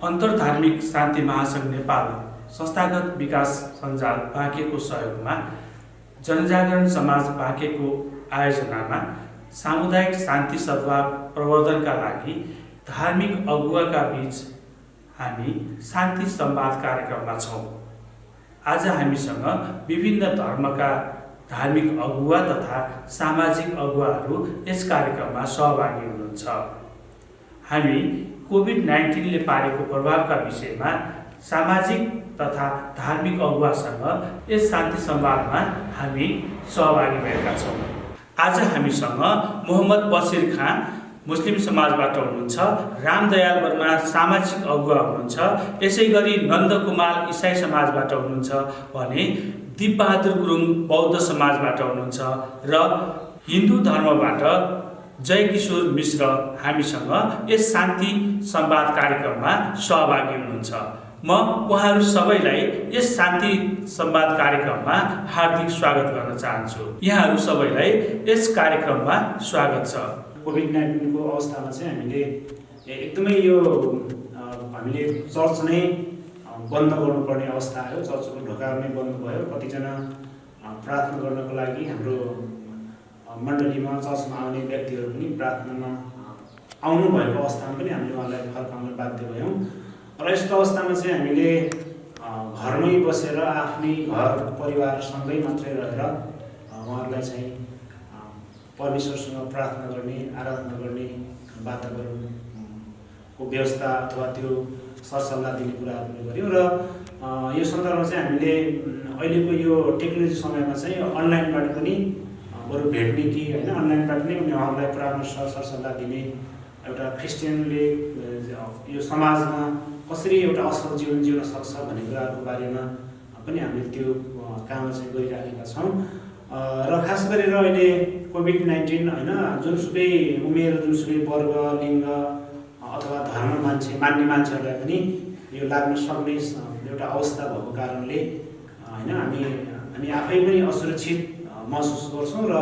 अन्तर्धार्मिक शान्ति महासङ्घ नेपाल संस्थागत विकास सञ्जाल बाँकेको सहयोगमा जनजागरण समाज बाँकेको आयोजनामा सामुदायिक शान्ति सद्भाव प्रवर्धनका लागि धार्मिक अगुवाका बीच हामी शान्ति संवाद कार्यक्रममा छौँ। आज हामीसँग विभिन्न धर्मका धार्मिक अगुवा तथा सामाजिक अगुवाहरू यस कार्यक्रममा सहभागी हुनुहुन्छ। हामी कोभिड-19ले पारेको प्रभावका विषयमा सामाजिक तथा धार्मिक अगुवासँग यस शान्ति संवादमा हामी सहभागी भएका छौँ। आज हामीसँग मोहम्मद बसिर खाँ मुस्लिम समाजबाट हुनुहुन्छ, रामदयाल वर्मा सामाजिक अगुवा हुनुहुन्छ, यसै गरी नन्दकुमार इसाई समाजबाट हुनुहुन्छ भने दिपबहादुर गुरुङ बौद्ध समाजबाट हुनुहुन्छ र हिन्दू धर्मबाट जयकिशोर मिश्र हामीसँग यस शान्ति संवाद कार्यक्रममा सहभागी हुनुहुन्छ। म उहाँहरू सबैलाई यस शान्ति संवाद कार्यक्रममा हार्दिक स्वागत गर्न चाहन्छु। यहाँहरू सबैलाई यस कार्यक्रममा स्वागत छ। कोभिड-19 को अवस्थामा चाहिँ हामीले एकदमै यो हामीले चर्च नै बन्द गर्नुपर्ने अवस्था आयो। चर्चको ढोकाहरू नै बन्द भयो। कतिजना प्रार्थना गर्नको लागि हाम्रो मण्डलीमा चर्चमा आउने व्यक्तिहरू पनि प्रार्थनामा आउनु भएको अवस्थामा पनि हामीले उहाँलाई फर्काउन बाध्य भयौँ। र यस्तो अवस्थामा चाहिँ हामीले घरमै बसेर आफ्नै घर परिवारसँगै मात्रै रहेर उहाँहरूलाई चाहिँ परमेश्वरसँग प्रार्थना गर्ने, आराधना गर्ने वातावरणको व्यवस्था अथवा त्यो सरसल्लाह दिने कुराहरू गऱ्यौँ। र यो सन्दर्भमा चाहिँ हामीले अहिलेको यो टेक्नोलोजी समयमा चाहिँ अनलाइनबाट पनि बरु भेट्ने कि होइन अनलाइनबाट नै उहाँहरूलाई परामर्श सरसल्लाह दिने एउटा क्रिस्चियनले यो समाजमा कसरी एउटा असल जीवन जिउन सक्छ भन्ने कुराहरूको बारेमा पनि हामीले त्यो काम चाहिँ गरिराखेका छौँ। र खास गरेर अहिले कोभिड-19 होइन जुनसुकै उमेर, जुनसुकै वर्ग, लिङ्ग अथवा धर्म मान्ने मान्छेहरूलाई पनि यो लाग्न सक्ने एउटा अवस्था भएको कारणले होइन हामी आफै पनि असुरक्षित महसुस गर्छौँ र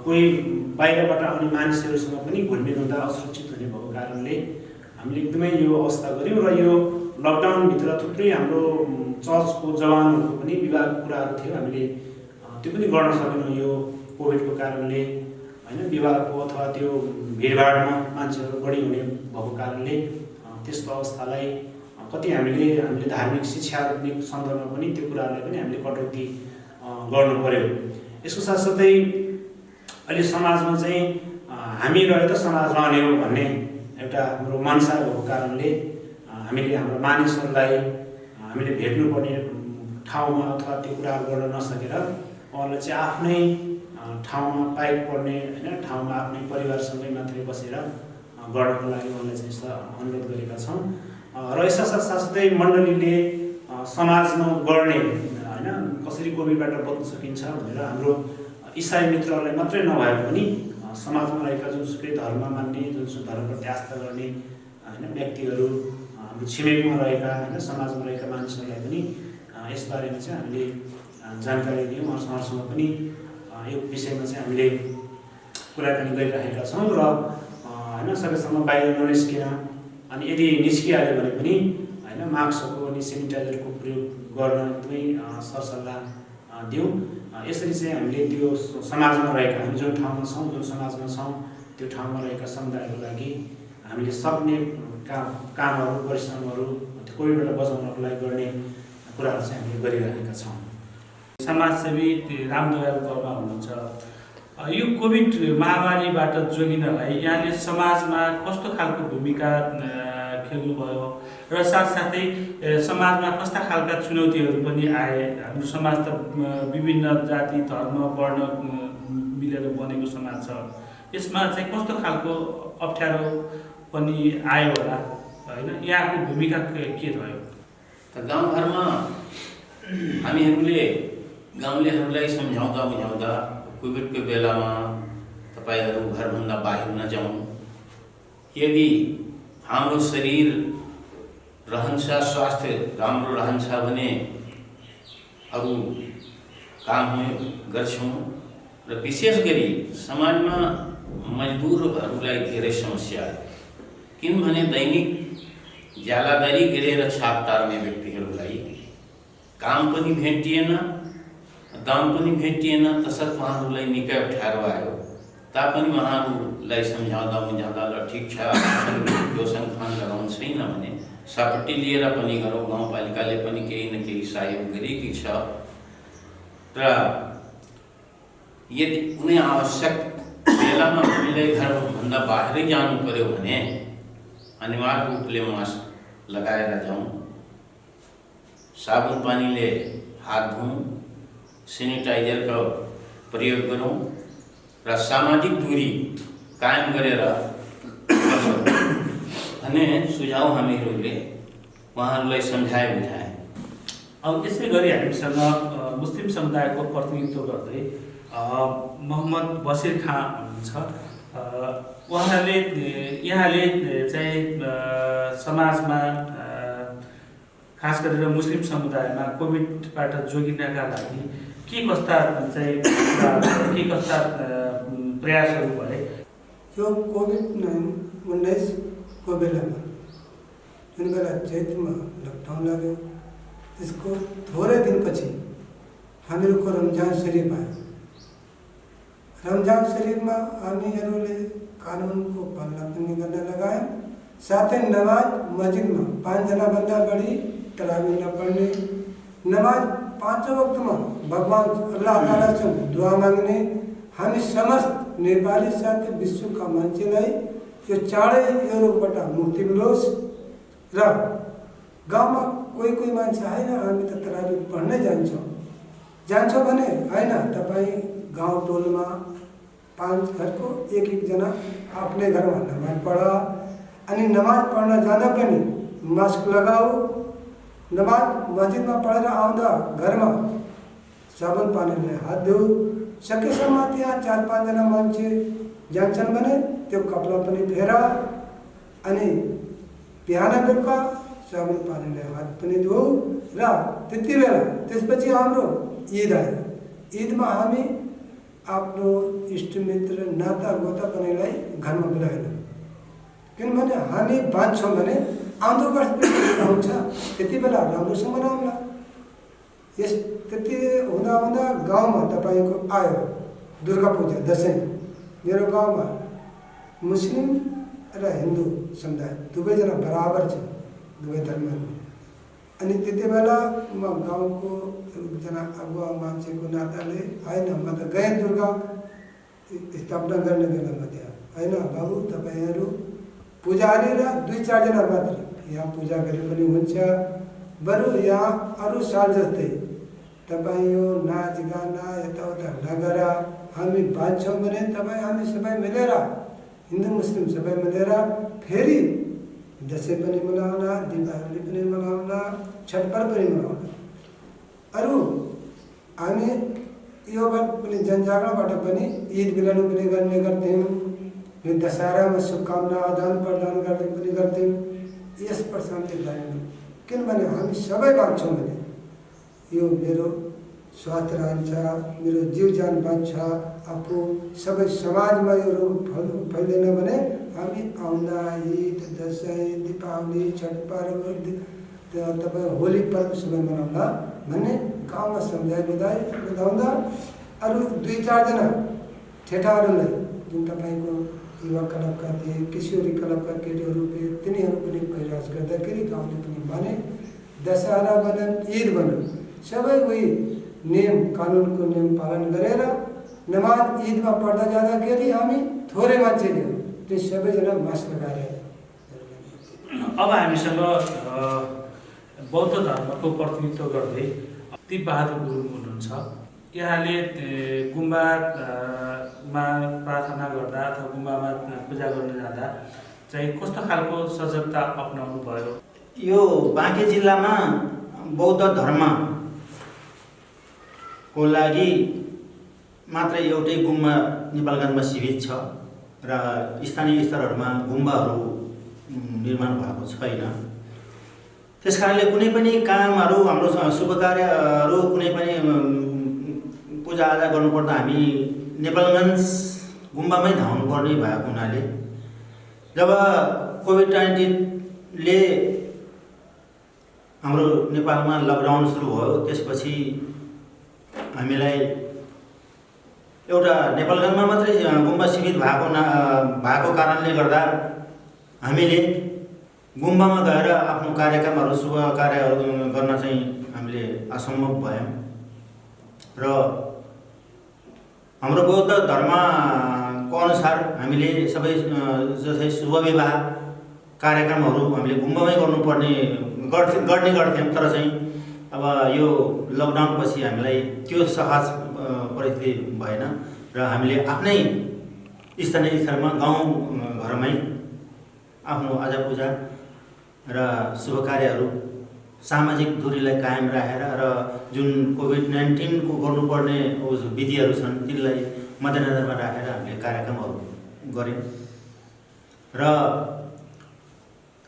कोही बाहिरबाट आउने मानिसहरूसँग पनि घुलमिल हुँदा असुरक्षित हुने भएको कारणले हामीले एकदमै यो अवस्था गऱ्यौँ। र यो लकडाउनभित्र थुप्रै हाम्रो चर्चको जवानहरूको पनि विवाहको कुराहरू थियो, हामीले त्यो पनि गर्न सकेनौँ यो कोभिडको कारणले होइन। विवाहको अथवा त्यो भिडभाडमा मान्छेहरू बढी हुने भएको कारणले त्यस्तो अवस्थालाई कति हामीले धार्मिक शिक्षाहरू दिने सन्दर्भमा पनि त्यो कुराहरूलाई पनि हामीले कटौती गर्नु पर्यो। यसको साथसाथै अहिले समाजमा चाहिँ हामी रहे त समाज रहने हो भन्ने एउटा हाम्रो मनसा भएको कारणले हामीले हाम्रो मानिसहरूलाई हामीले भेट्नुपर्ने ठाउँमा अथवा त्यो कुराहरू गर्न नसकेर उहाँलाई चाहिँ आफ्नै ठाउँमा पाइक पर्ने होइन ठाउँमा आफ्नै परिवारसँगै मात्रै बसेर गर्नको लागि उहाँलाई चाहिँ अनुरोध गरेका छौँ। र यसका साथसाथै मण्डलीले समाजमा गर्ने होइन कसरी कोभिडबाट बच्न सकिन्छ भनेर हाम्रो इसाई मित्रहरूलाई मात्रै नभएर पनि समाजमा रहेका जुनसुकै धर्म मान्ने, जुनसुकै धर्मप्रति आस्था गर्ने होइन व्यक्तिहरू, हाम्रो छिमेकमा रहेका होइन समाजमा रहेका मानिसहरूलाई पनि यसबारेमा चाहिँ हामीले जानकारी दियौँ। उहाँहरूसँग पनि यो विषयमा चाहिँ हामीले कुराकानी गरिरहेका छौँ। र होइन सकेसम्म बाहिर ननिस्किन, अनि यदि निस्किहाल्यो भने पनि होइन मास्कको अनि सेनिटाइजरको प्रयोग गर्न एकदमै सरसल्लाह दियौँ। यसरी चाहिँ हामीले त्यो समाजमा रहेका हामी जुन ठाउँमा छौँ, जुन समाजमा छौँ, त्यो ठाउँमा रहेका समुदायको लागि हामीले सक्ने कामहरू, परिश्रमहरू त्यो कोभिडबाट बचाउनको लागि गर्ने कुराहरू चाहिँ हामीले गरिरहेका छौँ। समाजसेवी रामदयाल वर्मा हुनुहुन्छ। यो कोभिड महामारीबाट जोगिनलाई यहाँले समाजमा कस्तो खालको भूमिका खेल्नुभयो र साथसाथै समाजमा कस्ता खालका चुनौतीहरू पनि आए? हाम्रो समाज त विभिन्न जाति, धर्म, वर्ण मिलेर बनेको समाज छ। यसमा चाहिँ कस्तो खालको अप्ठ्यारो पनि आयो होला होइन? यहाँको भूमिका के रह्यो? त गाउँघरमा हामीहरूले गाउँलेहरूलाई सम्झाउँदा बुझाउँदा कोभिडको बेलामा तपाईँहरू घरभन्दा बाहिर नजाउँ, यदि हाम्रो शरीर रहन्छ, स्वास्थ्य राम्रो रहन्छ भने अरू काम गर्छौँ। र विशेष गरी समाजमा मजदुरहरूलाई धेरै समस्या आयो, किनभने दैनिक ज्यालादारी गरेर छाप टार्ने व्यक्तिहरूलाई काम पनि भेटिएन, दाम पनि भेटिएन, तसर्थ उहाँहरूलाई निकै अप्ठ्यारो आयो। तापनि उहाँहरूलाई सम्झाउँदा ल ठिक छ, यो सङ्खान लगाउनु छैन भने सपट्टि लिएर पनि गरौँ, गाउँपालिकाले पनि केही न केही सहयोग गरेकी छ र यदि कुनै आवश्यक बेलामा हामीलाई घरभन्दा बाहिरै जानु पर्यो भने अनिवार्य रूपले मास्क लगाएर जाउँ, साबुन पानीले हात धौँ, सेनिटाइजरको प्रयोग गरौँ र सामाजिक दूरी कायम गरेर बसौँ भन्ने सुझाव हामीहरूले उहाँहरूलाई सम्झाए बुझाए। अब यसै गरी हामीसँग मुस्लिम समुदायको प्रतिनिधित्व गर्दै मोहम्मद बसिर खाँ हुनुहुन्छ। यहाँले चाहिँ समाजमा खास गरेर मुस्लिम समुदायमा कोभिडबाट जोगिनका लागि के कस्ता प्रयासहरू भए? यो कोभिड-19 को बेलामा जुन बेला चैतमा लकडाउन लाग्यो, त्यसको थोरै दिनपछि हामीहरूको रमजान शरीफ आयो। रमजान शरीफमा हामीहरूले कानुनको पालना पनि गर्न लगायौँ, साथै नमाज मस्जिदमा 5 जनाभन्दा बढी तरावी नपढ्ने, नमाज 5 वक्तमा भगवान अल्लाह ताला से दुआ माग्ने, हामी समस्त नेपाली साथै विश्वका मान्छेलाई यो चाँडै यो रोगबाट मुक्ति मिलोस् र गाउँमा कोही मान्छे होइन हामी त तरावी पढ्नै जान्छौँ भने होइन, तपाईँ गाउँ टोलमा 5 घरको एक जना आफ्नै घरमा नमाज पढ, अनि नमाज पढ्न जाँदा पनि मास्क लगाऊ, नमाज मस्जिदमा पढेर आउँदा घरमा साबुन पानीले हात धो, सकेसम्म त्यहाँ 4-5 जना मान्छे जान्छन् भने त्यो कपडा पनि फेर, अनि बिहान बेलुका साबुन पानीले हात पनि धो र त्यति बेला त्यसपछि हाम्रो ईद आयो। ईदमा हामी आफ्नो इष्टमित्र नाता गोतापनीलाई घरमा बोलाएनौँ, किनभने हामी बाँच्छौँ भने आउँदो वर्ष पनि आउँछ, त्यति बेला राम्रोसँग मनाउँला। त्यति हुँदा गाउँमा तपाईँको आयो दुर्गा पूजा, दसैँ। मेरो गाउँमा मुस्लिम र हिन्दू समुदाय दुवैजना बराबर छ, दुवै धर्ममा। अनि त्यति बेला म गाउँको एकजना अगुवा मान्छेको नाताले होइन, म त गएँ दुर्गा स्थापना गर्ने बेलामा त्यहाँ, होइन बाबु तपाईँहरू पुजारी र 2-4 जना मात्र यहाँ पूजा गरे पनि हुन्छ, बरु यहाँ अरू साल जस्तै तपाईँ यो नाच गाना यताउता नगर, हामी बाँच्छौँ भने तपाईँ हामी सबै मिलेर, हिन्दू मुस्लिम सबै मिलेर फेरि दसैँ पनि मनाउला, दीपावली पनि मनाउला, छठ पर्व पनि मनाउला। अरू हामी यो पनि जनजागरणबाट पनि ईद मिलन पनि गर्ने गर्थ्यौँ, यो दशहरामा शुभकामना आदान प्रदान गर्ने पनि गर्थ्यौँ। यस प्रसङ्गले गरेनौँ, किनभने हामी सबै बाँच्छौँ भने यो मेरो स्वास्थ्य रहन्छ, मेरो जीव ज्यान बाँच्छ, आफू सबै समाजमा यो रोग फैलिँदैन भने हामी आउँदा ईद, दसैँ, दीपावली, छठ पर्व, तपाईँ होली पर्व सबै मनाउँदा भन्ने गाउँमा सम्झाइ बुझाउँदा अरू 2-4 जना ठेटाहरूलाई जुन तपाईँको युवा क्लबका थिए, किशोरी क्लबका केटीहरू थिए, तिनीहरू पनि प्रयास गर्दाखेरि गाउँले पनि भने दशहरा भनौँ, ईद भनौँ, सबै उही नियम कानुनको नियम पालन गरेर नमाज ईदमा पढ्दा जाँदाखेरि हामी थोरै मान्छे थियौँ, त्यो सबैजना मास्क लगाएर। अब हामीसँग बौद्ध धर्मको प्रतिनिधित्व गर्दै ती बहादुर गुरुङ हुनुहुन्छ। यहाँले गुम्बामा प्रार्थना गर्दा अथवा गुम्बामा पूजा गर्न जाँदा चाहिँ कस्तो खालको सजगता अपनाउनु भयो? यो बाँके जिल्लामा बौद्ध धर्मको लागि मात्र एउटै गुम्बा नेपालगञ्जमा सीमित छ र स्थानीय स्तरहरूमा गुम्बाहरू निर्माण भएको छैन। त्यस कारणले कुनै पनि कामहरू, हाम्रो शुभ कार्यहरू, कुनै पनि पूजाआजा गर्नुपर्दा हामी नेपालगञ्ज गुम्बामै धाउनुपर्ने भएको हुनाले जब कोभिड-19ले हाम्रो नेपालमा लकडाउन सुरु भयो, त्यसपछि हामीलाई एउटा नेपालगञ्जमा मात्रै गुम्बा सीमित भएको कारणले गर्दा हामीले गुम्बामा गएर आफ्नो कार्यक्रमहरू शुभ कार्यहरू गर्न चाहिँ हामीले असम्भव भयौँ र हाम्रो बौद्ध धर्मको अनुसार हामीले सबै जस्तै शुभ विवाह कार्यक्रमहरू हामीले गुम्बामै गर्ने गर्थ्यौँ। तर चाहिँ अब यो लकडाउन पछि हामीलाई त्यो सहज परिस्थिति भएन र हामीले आफ्नै स्थानीय स्तरमा गाउँ घरमै आफ्नो आजा पूजा र शुभ कार्यहरू सामाजिक दूरीलाई कायम राखेर र जुन कोभिड-19 को गर्नुपर्ने विधिहरू छन् तिनलाई मध्यनजरमा राखेर हामीले कार्यक्रमहरू गऱ्यौँ र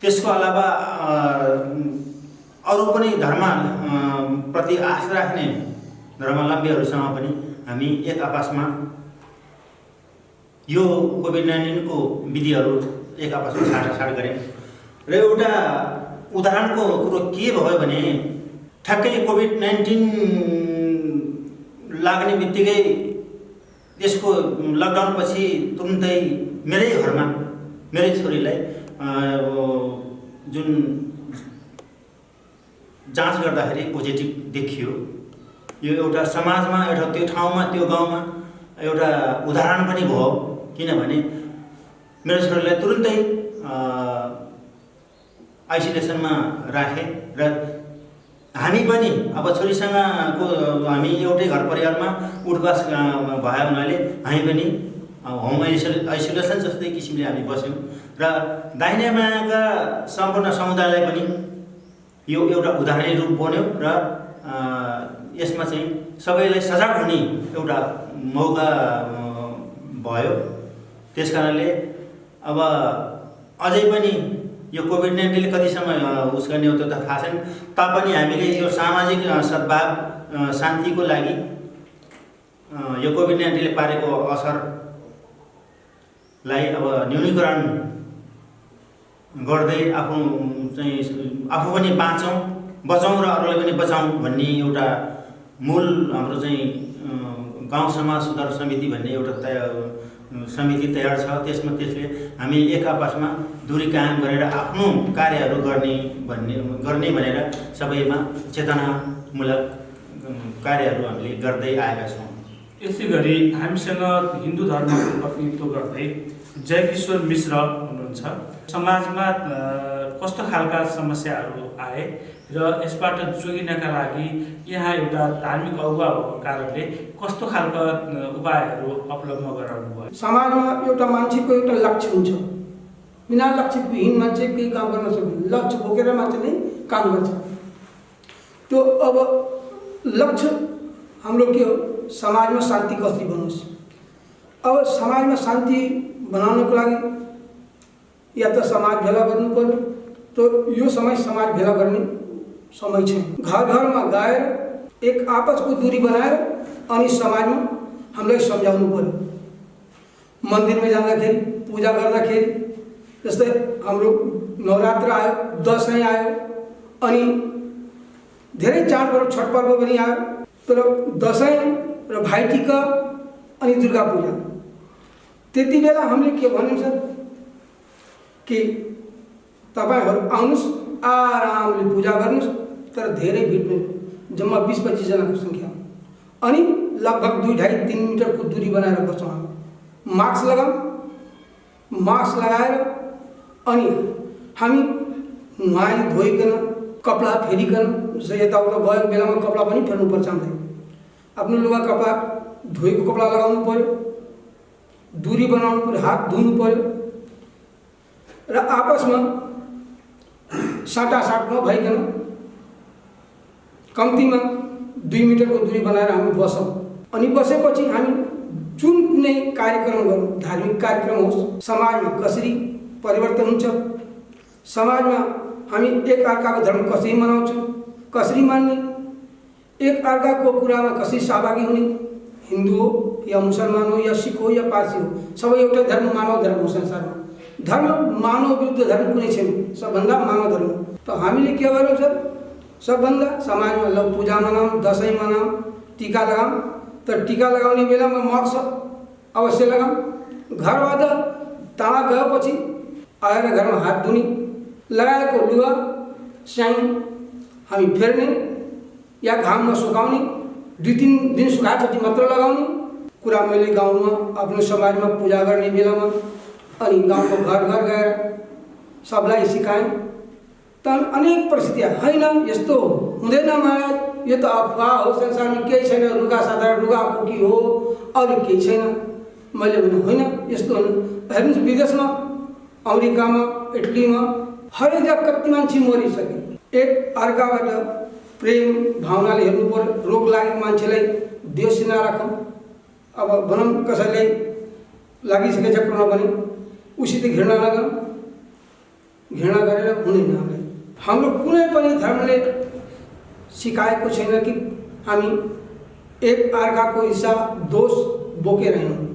त्यसको अलावा अरू पनि धर्म प्रति आस्था राख्ने धर्मावलम्बीहरूसँग पनि हामी एक आपसमा यो कोभिड-19 को विधिहरू एक आपसमा साटासाट गऱ्यौँ र एउटा उदाहरणको कुरो के भयो भने ठ्याक्कै कोभिड-19 लाग्ने बित्तिकै त्यसको लकडाउन पछि तुरुन्तै मेरै घरमा मेरै छोरीलाई जुन जाँच गर्दाखेरि पोजिटिभ देखियो। यो एउटा समाजमा एउटा त्यो ठाउँमा त्यो गाउँमा एउटा उदाहरण पनि भयो, किनभने मेरो छोरीलाई तुरुन्तै आइसोलेसनमा राखे र हामी पनि अब छोरीसँगको हामी एउटै घर परिवारमा उठबास भयो हुनाले हामी पनि होम आइसोलेसन जस्तै किसिमले हामी बस्यौँ र दाहिने बायाँका सम्पूर्ण समुदायलाई पनि यो एउटा उदाहरणीय रूप बन्यो र यसमा चाहिँ सबैलाई सजाग हुने एउटा मौका भयो। त्यसकारणले अब अझै पनि यो कोभिड-19ले कति समय उस गर्ने हो त्यो त थाहा छैन, तापनि हामीले यो सामाजिक सद्भाव शान्तिको लागि यो कोभिड-19ले पारेको असरलाई अब न्यूनीकरण गर्दै आफू पनि बचौँ र अरूलाई पनि बचाउँ भन्ने एउटा मूल हाम्रो चाहिँ गाउँ समाज सुधार समिति भन्ने एउटा समिति तयार छ। त्यसले हामी एक आपसमा दूरी कायम गरेर आफ्नो कार्यहरू गर्ने भनेर सबैमा चेतनामूलक कार्यहरू हामीले गर्दै आएका छौँ। यसै गरी हामीसँग हिन्दू धर्मको प्रतिनिधित्व गर्दै जयकिशोर मिश्र हुनुहुन्छ। समाजमा कस्तो खालका समस्याहरू आए र यसबाट जोगिनका लागि यहाँ एउटा धार्मिक अगुवा भएको कारणले कस्तो खालका उपायहरू अवलम्बन गराउनु भयो? समाजमा एउटा मान्छेको एउटा लक्ष्य हुन्छ, बिना लक्ष्यविहीन मान्छे केही काम गर्न सक्दैन। लक्ष्य बोकेर मान्छे नै काम गर्छ। त्यो अब लक्ष्य हाम्रो के हो? समाजमा शान्ति कसरी बनोस्। अब समाजमा शान्ति बनाउनको लागि या त समाज भेला गर्नु पर्यो, तो यो समय समाज भेला गर्ने समय छैन। घर घरमा गएर एक आपसको दूरी बनाएर अनि समाजमा हामीलाई सम्झाउनु पर्यो। मन्दिरमा जाँदाखेरि पूजा गर्दाखेरि जस्तै हाम्रो नवरात्र आयो, दसैँ आयो, अनि धेरै चाडपर्व छठ पर्व पनि आयो। तर दसैँ र भाइटिका अनि दुर्गा पूजा त्यति बेला हामीले के भनिन्छ कि तपाईहरु आउनुस्, आरामले पूजा गर्नुस्, तर धेरै भिड नहुनु, जम्मा 20-25 जनाको संख्या, अनि लगभग 2.5-3 मिटरको दूरी बनाएर बसौँ। मास्क लगाएर अनि हामी नुहाई धोइकन कपडा फेरिकन यताउता गएको बेलामा कपडा पनि फेर्नुपर्छ। हामीले आफ्नो लुगा कपडा धोएको कपडा लगाउनु पर्यो, दूरी बनाउनु पर्यो, हात धुनु पर्यो र आपसमा साटासाट नभइकन कम्तीमा 2 मिटरको दूरी बनाएर हामी बसौँ। अनि बसेपछि हामी जुन कुनै कार्यक्रम गरौँ, धार्मिक कार्यक्रम होस्, समाजमा कसरी परिवर्तन हुन्छ, समाजमा हामी एक अर्काको धर्म कसरी मनाउँछौँ, कसरी मान्ने, एक अर्काको कुरामा कसरी सहभागी हुने, हिन्दू हो या मुसलमान हो या सिख हो या पारसी हो, सबै एउटै धर्म, मानव धर्म हो। संसारमा धर्म मानव विरुद्ध धर्म कुनै छैन, सबभन्दा मानव धर्म। त हामीले के गर्यौँ सर, सबभन्दा समाजमा ल पूजा मनाऊँ, दसैँ मनाऊँ, टीका लगाऊँ। तर टीका लगाउने बेलामा मास्क अवश्य लगाऊँ। घरबाट टाढा गएपछि आएर घरमा हात धुने, लगाएको लुगा स्याङ हामी फेर्ने या घाममा सुकाउने, 2-3 दिन सुकाएपछि मात्र लगाउने कुरा मैले गाउँमा आफ्नो समाजमा पूजा गर्ने बेलामा अनि गाउँको घर घर गएर सबलाई सिकाएँ। तर अनेक परिस्थितिहरू होइन यस्तो हुँदैन महाराज, यो त अफवाह हो, संसारमा केही छैन, रुगा साधारण रुगा खोकी हो, अरू केही छैन। मैले भने होइन यस्तो होइन। हेर्नुहोस् विदेशमा, अमेरिकामा, इटलीमा हरेक जग्गा कति मान्छे मरिसके। एक अर्काबाट प्रेम भावनाले हेर्नु पर्यो। रोग लागेको मान्छेलाई देश नराखौँ। अब भनौँ कसैलाई लागिसकेछ कोरोना भने उसित घृणा नगरौँ, घृणा गरेर हुँदैन। हाम्रो कुनै पनि धर्मले सिकाएको छैन कि हामी एक अर्काको हिसाब दोष बोकेर हिँडौँ।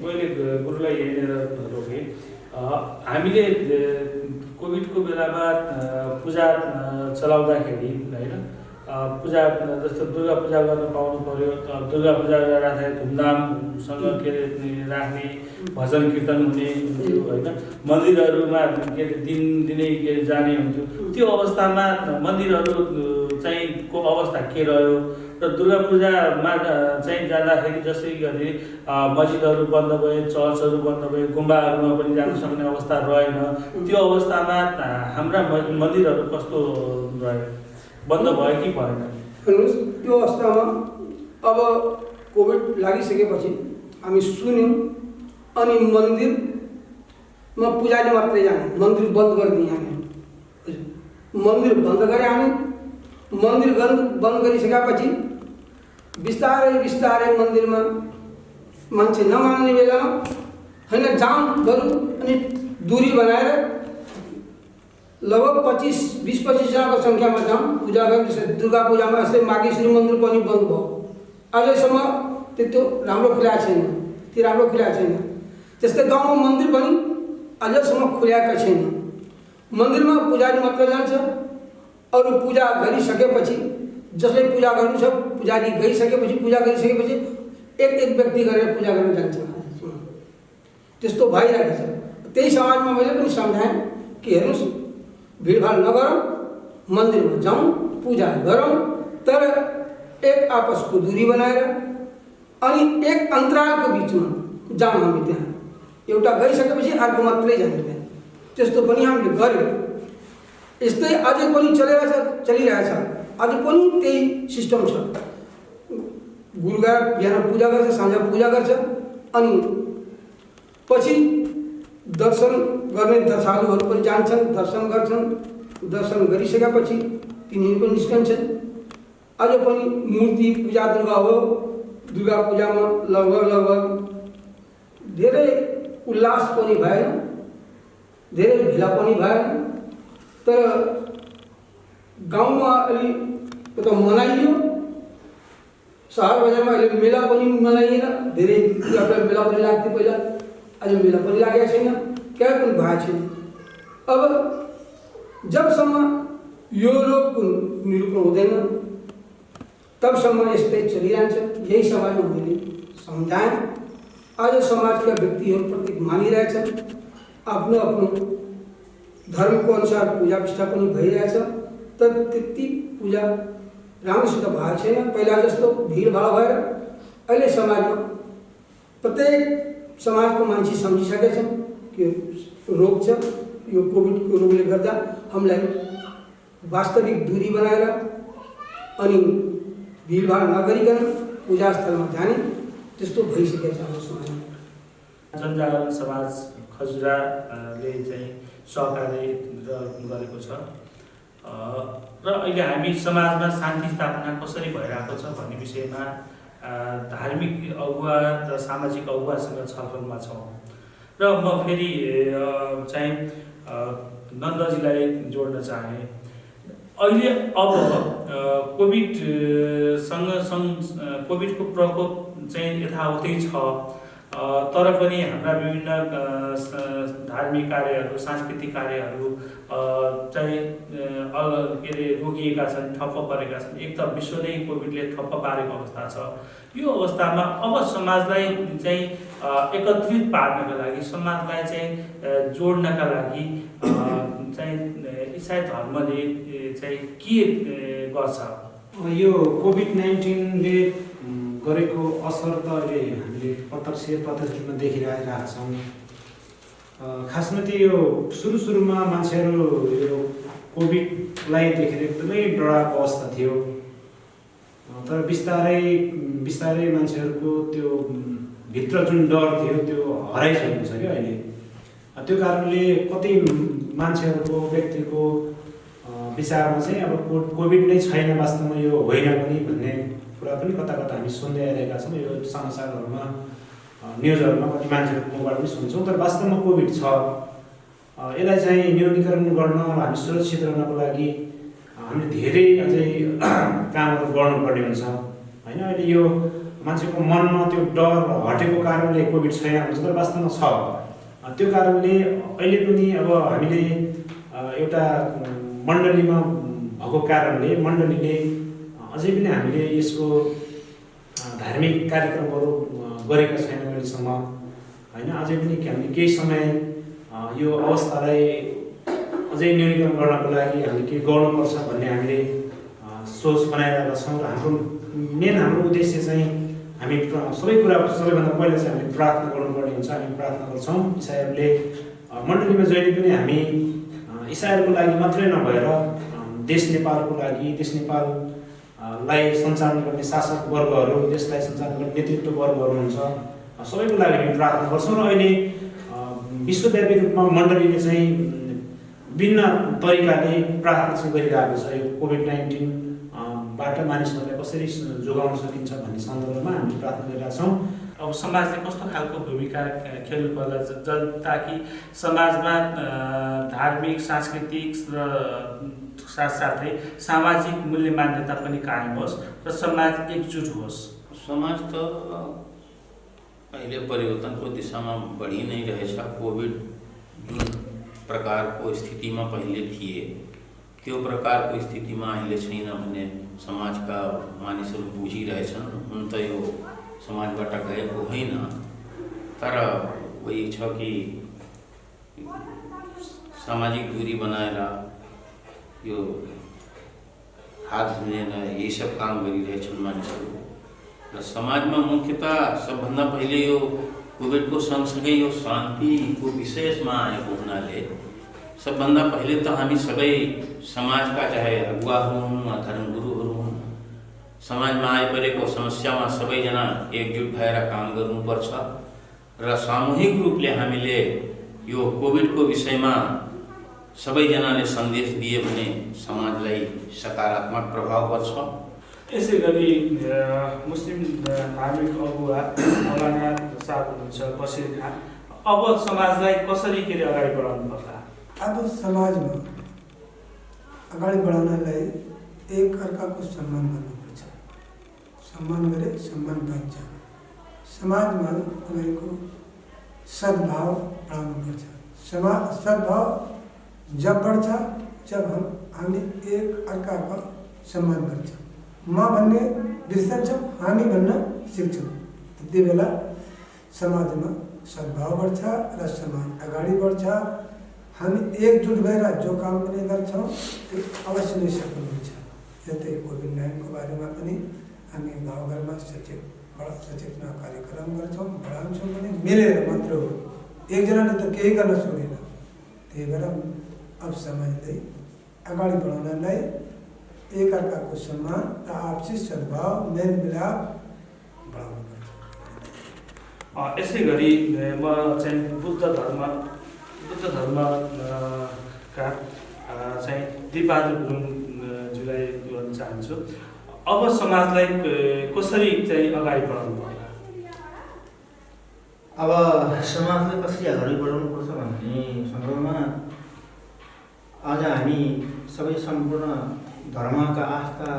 मैले गुरुलाई यहाँनिर रोकेँ। हामीले कोभिडको बेलामा पूजा चलाउँदाखेरि होइन, पूजा जस्तो दुर्गा पूजा गर्न पाउनु पर्यो। दुर्गा पूजा राख्दाखेरि धुमधामसँग के अरे राख्ने, भजन कीर्तन हुने हुन्थ्यो होइन। मन्दिरहरूमा के अरे दिनै के अरे जाने हुन्थ्यो। त्यो अवस्थामा मन्दिरहरू चाहिँ को अवस्था के रह्यो र दुर्गा पूजामा चाहिँ जाँदाखेरि जसै गरी मस्जिदहरू बन्द भए, चर्चहरू बन्द भए, गुम्बाहरूमा पनि जान सक्ने अवस्था रहेन। त्यो अवस्थामा हाम्रा मन्दिरहरू कस्तो रह्यो, बन्द भयो कि भएन? हेर्नुहोस् त्यो अवस्थामा अब कोभिड लागिसकेपछि हामी सुन्यौँ अनि मन्दिरमा पुजारी मात्रै जाने, मन्दिर बन्द गरिदिए हामी। मन्दिर बन्द गरे हामी। मन्दिर बन्द गरिसकेपछि बिस्तारै बिस्तारै मन्दिरमा मान्छे नमान्ने बेलामा होइन जाम गरौँ अनि दूरी बनाएर लगभग 20-25 जनाको सङ्ख्यामा जाऊँ पूजा गरेर। जस्तै दुर्गा पूजामा यस्तै माघेश्वरी मन्दिर पनि बन्द भयो। अझैसम्म त्यो राम्रो खुलाएको छैन, त्यो राम्रो खुलाएको छैन। त्यस्तै गाउँमा मन्दिर पनि अझैसम्म खुलाएका छैन। मन्दिरमा पुजारी मात्र जान्छ। अरू पूजा गरिसकेपछि जसले पूजा गर्नु छ पुजारी गइसकेपछि पूजा गरिसकेपछि एक व्यक्ति गरेर पूजा गर्न जान्छ। त्यस्तो भइरहेको छ। त्यही समाजमा मैले पनि सम्झाएँ कि हेर्नुहोस् भिडभाड नगरौँ, मन्दिरमा जाउँ, पूजा गरौँ, तर एक आपसको दूरी बनाएर अनि एक अन्तरालको बिचमा जाउँ हामी। त्यहाँ एउटा गइसकेपछि अर्को मात्रै जाने त्यहाँ। त्यस्तो पनि हामीले गऱ्यौँ। यस्तै अझै पनि चलिरहेछ। अझै पनि त्यही सिस्टम छ। गुरुबार बिहान पूजा गर्छ, साँझ पूजा गर्छ अनि पछि दर्शन गर्ने दर्शालुहरू पनि जान्छन्, दर्शन गर्छन्। दर्शन गरिसकेपछि तिनीहरू पनि निस्कन्छन्। अझै पनि मूर्ति पूजा दुर्गा हो। दुर्गा पूजामा लगभग धेरै उल्लास पनि भएन, धेरै भेला पनि भएन। तर गाउँमा अलि त मनाइयो। सहर बजारमा अहिले मेला पनि मनाइएन। धेरै मेला पनि लाग्थ्यो पहिला, अहिले मेला पनि लागेको छैन, केही पनि भएको छैन। अब जबसम्म यो रोगको निरूपण हुँदैन तबसम्म यस्तै चलिरहन्छ। यही समाजमा मैले सम्झाएँ। आज समाजका व्यक्तिहरू प्रत्येक मानिरहेछन्। आफ्नो आफ्नो धर्मको अनुसार पूजा विष्ठा पनि भइरहेछ। तर त्यति पूजा राम्रोसित भएको छैन। पहिला जस्तो भिडभाड भएर अहिले समाजमा प्रत्येक समाजको मान्छे सम्झिसकेछन् कि रोग छ। यो कोभिडको रोगले गर्दा हामीलाई वास्तविक दूरी बनाएर अनि भिडभाड नगरिकन पूजा स्थलमा जाने त्यस्तो भइसकेको छ हाम्रो समाजमा। जनजागरण समाज खजुराले चाहिँ सहकार्य गरेको छ र अहिले हामी समाजमा शान्ति स्थापना कसरी भइरहेको छ भन्ने विषयमा धार्मिक अगुवा र सामाजिक अगुवासँग छलफलमा छौँ। र म फेरि चाहिँ नन्दजीलाई जोड्न चाहेँ। अहिले अब कोभिडको प्रकोप चाहिँ यथावतै छ। तर पनि हाम्रा विभिन्न धार्मिक कार्यहरू, सांस्कृतिक कार्यहरू चाहिँ के अरे रोकिएका छन्, ठप्प परेका छन्। एक त विश्व नै कोभिडले ठप्प पारेको अवस्था छ। यो अवस्थामा अब समाजलाई चाहिँ एकत्रित पार्नका लागि, समाजलाई चाहिँ जोड्नका लागि चाहिँ इसाई धर्मले चाहिँ के गर्छ? यो कोभिड-19ले गरेको असर त अहिले हामीले प्रत्यक्ष रूपमा देखिरहेका छौँ। खासमा चाहिँ यो सुरुमा मान्छेहरू यो कोभिडलाई देखेर एकदमै डराएको अवस्था थियो, तर बिस्तारै मान्छेहरूको त्यो भित्र जुन डर थियो त्यो हराइसकेको छ क्या अहिले। त्यो कारणले कति मान्छेहरूको व्यक्तिको विचारमा चाहिँ अब कोभिड नै छैन, वास्तवमा यो होइन पनि भन्ने कुरा पनि कता हामी सुन्दै आइरहेका छौँ। यो समाचारहरूमा, न्युजहरूमा कति मान्छेहरूकोबाट पनि सुन्छौँ। तर वास्तवमा कोभिड छ। यसलाई चाहिँ न्यूनीकरण गर्न, हामी सुरक्षित रहनको लागि हामीले धेरै अझै कामहरू गर्नुपर्ने हुन्छ होइन। अहिले यो मान्छेको मनमा त्यो डर हटेको कारणले कोभिड छैन भन्छ, तर वास्तवमा छ। त्यो कारणले अहिले पनि अब हामीले एउटा मण्डलीमा भएको कारणले मण्डलीले अझै पनि हामीले यसको धार्मिक कार्यक्रमहरू गरेका छैनौँ अहिलेसम्म होइन। अझै पनि हामीले केही समय यो अवस्थालाई अझै न्यूनीकरण गर्नको लागि हामीले के गर्नुपर्छ भन्ने हामीले सोच बनाइरहेका छौँ। र हाम्रो उद्देश्य चाहिँ हामी सबैभन्दा पहिला चाहिँ हामीले प्रार्थना गर्नुपर्ने हुन्छ। हामी प्रार्थना गर्छौँ। इसाईहरूले मण्डलीमा जहिले पनि हामी इसाईहरूको लागि मात्रै नभएर देश नेपालको लागि, देश नेपाललाई सञ्चालन गर्ने शासक वर्गहरू, देशलाई सञ्चालन गर्ने नेतृत्व वर्गहरू हुन्छ, सबैको लागि हामी प्रार्थना गर्छौँ। र अहिले विश्वव्यापी रूपमा मण्डलीले चाहिँ विभिन्न तरिकाले प्रार्थना चाहिँ गरिरहेको छ। यो कोभिड-19 बाट मानिसहरूलाई कसरी जोगाउन सकिन्छ भन्ने सन्दर्भमा हामीले प्रार्थना गरिरहेका छौँ। अब समाजले कस्तो खालको भूमिका खेल्नु पर्ला ताकि समाजमा धार्मिक, सांस्कृतिक र साथसाथै सामाजिक मूल्य मान्यता पनि कायम होस् र समाज एकजुट होस्? समाज त अहिले परिवर्तनको दिशामा बढी नै रहेछ। कोभिड जुन प्रकारको स्थितिमा पहिले थिए त्यो प्रकारको स्थितिमा अहिले छैन भन्ने समाजका मानिसहरू बुझिरहेछन्। हुन त यो समाजबाट गएको होइन, तर वही छ कि सामाजिक दूरी बनाएर यो हात धुने यही सब काम गरिरहेछन् मानिसहरू। र समाजमा मुख्यतः सबभन्दा पहिले यो कोभिडको सँगसँगै यो शान्तिको विशेषमा आएको हुनाले सबभन्दा पहिले त हामी सबै समाजका, चाहे अगुवाहरू हुन् वा धर्मगुरुहरू हुन्, समाजमा आइपरेको समस्यामा सबैजना एकजुट भएर काम गर्नुपर्छ। र सामूहिक रूपले हामीले यो कोभिडको विषयमा सबैजनाले सन्देश दिए भने समाजलाई सकारात्मक प्रभाव पर्छ। यसै गरी मुस्लिम धार्मिक अगुवा मौलाना साहब हुनुहुन्छ, बसिर खान, अब समाजलाई कसरी अगाडि बढाउनु पर्ला? अब समाजमा अगाडि बढाउनलाई एक अर्काको सम्मान गर्नुपर्छ। सम्मान गरे सम्मान पाइन्छ। समाजमा तपाईँको सद्भाव बढाउनुपर्छ। सद्भाव जब बढ्छ जब हामी एक अर्काको सम्मान गर्छौँ। म भन्ने बिर्सन्छौँ, हामी भन्न सिक्छौँ। त्यति बेला समाजमा सद्भाव बढ्छ र समाज अगाडि बढ्छ। हामी एकजुट भएर जो काम पनि गर्छौँ त्यो अवश्य नै सफल हुन्छ। जस्तै कोभिड-19को बारेमा पनि हामी गाउँघरमा सचेतना कार्यक्रम गर्छौँ, बढाउँछौँ भने मिलेर मात्र हो। एकजनाले त केही गर्न सक्दैन। त्यही भएर अब समाजलाई अगाडि बढाउनलाई एक अर्काको सम्मान र आपसी सद्भाव, मेलमिलाप बढाउनुपर्छ। यसै गरी म चाहिँ बुद्ध धर्मका चाहिँ दिपबहादुर गुरुङज्यूलाई भन्न चाहन्छु। अब समाजलाई कसरी चाहिँ अगाडि बढाउनु पर्ला? अब समाजलाई कसरी अगाडि बढाउनुपर्छ भन्ने सन्दर्भमा आज हामी सबै सम्पूर्ण धर्मका आस्था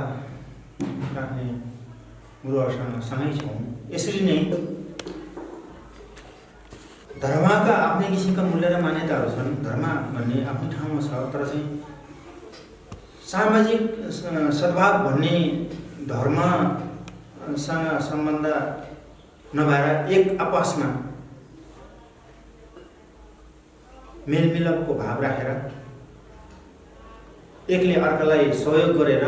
राख्ने गुरुहरूसँग सँगै छौँ। यसरी नै धर्मका आफ्नै किसिमका मूल्य र मान्यताहरू छन्। धर्म भन्ने आफ्नै ठाउँमा छ, तर चाहिँ सामाजिक सद्भाव भन्ने धर्मसँग सम्बन्ध नभएर एक आपसमा मेलमिलापको भाव राखेर एकले अर्कालाई सहयोग गरेर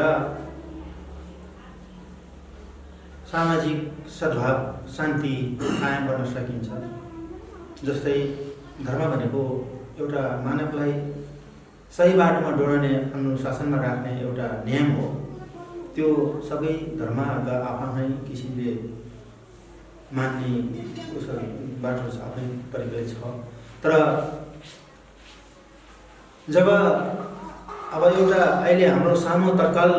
सामाजिक सद्भाव शान्ति कायम गर्न सकिन्छ। जस्तै धर्म भनेको एउटा मानवलाई सही बाटोमा डोर्ने, अनुशासनमा राख्ने एउटा नियम हो। त्यो सबै धर्मका आफ्नै किसिमले मान्ने बाटो छ, आफ्नै तरिकाले छ। तर जब अब एउटा अहिले हाम्रो सामु तत्काल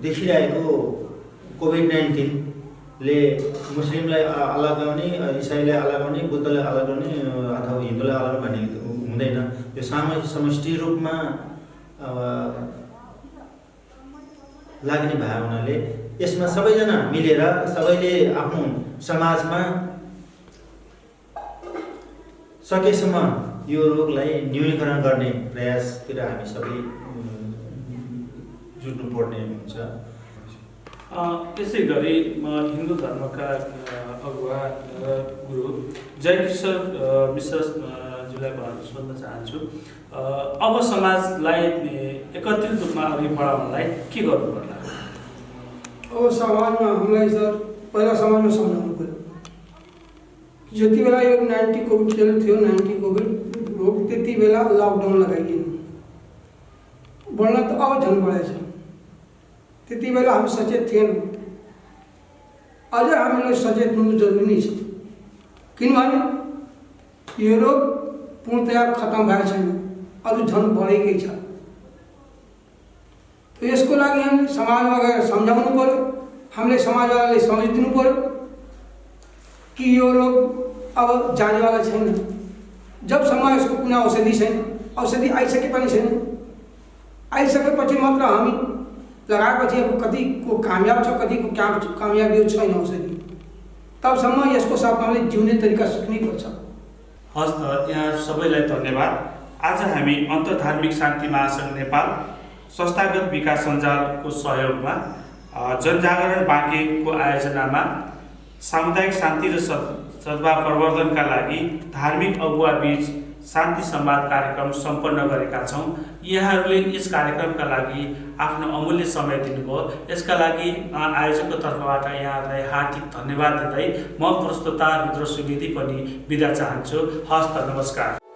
देखिरहेको कोभिड-19 ले मुस्लिमलाई अलग गर्ने, इसाईलाई अलग गर्ने, बुद्धलाई अलग गर्ने अथवा हिन्दूलाई अलग भन्ने हुँदैन। यो समष्टि रूपमा लाग्ने भए हुनाले यसमा सबैजना मिलेर सबैले आफ्नो समाजमा सकेसम्म यो रोगलाई न्यूनीकरण गर्ने प्रयासतिर हामी सबै जुट्नुपर्ने हुन्छ। त्यसै गरी म हिन्दू धर्मका अगुवा गुरु जयकिशोर मिश्रज्यूलाई सोध्न चाहन्छु, अब समाजलाई एकत्रित रूपमा अघि बढाउनलाई के गर्नु पर्ला? अब समाजमा हामीलाई सर पहिला समाजमा सम्झाउनु पर्यो। जति बेला यो 90 कोभिड थियो, 90 कोभिड रोग, त्यति बेला लकडाउन लगाइएन। बढ्न त अब झन् बढेछ। त्यति बेला हामी सचेत थिएनौँ। अझै हामीलाई सचेत हुनु जरुरी नै छ, किनभने यो रोग पूर्णतया खत्म भएको छैन, अझ झन् बढेकै छ। यसको लागि हामीले समाजमा गएर सम्झाउनु पर्यो, हामीले समाजवालाले समझिदिनु पर्यो कि यो रोग अब जानेवाला छैन। जबसम्म यसको कुनै औषधि छैन, औषधि आइसके पनि छैन, आइसकेपछि मात्र हामी लगाएपछि अब कतिको कामयाब छ, कतिको कामयाबी छैन औषधि, तबसम्म यसको साथमा हामीले जिउने तरिका सिक्नैपर्छ। हस् त, यहाँहरू सबैलाई धन्यवाद। आज हामी अन्तर्धार्मिक शान्ति महासङ्घ नेपाल संस्थागत विकास सञ्जालको सहयोगमा जनजागरण बाँकेको आयोजनामा सामुदायिक शान्ति र सद्भाव प्रवर्धनका लागि धार्मिक अगुवा बीच शान्ति संवाद कार्यक्रम सम्पन्न गरेका छौँ। यहाँहरूले यस कार्यक्रमका लागि आफ्नो अमूल्य समय दिनुभयो, यसका लागि आयोजकको तर्फबाट यहाँहरूलाई हार्दिक धन्यवाद दिँदै म प्रस्तोता रुद्र सुवेदी पनि बिदा चाहन्छु। हस्त, नमस्कार।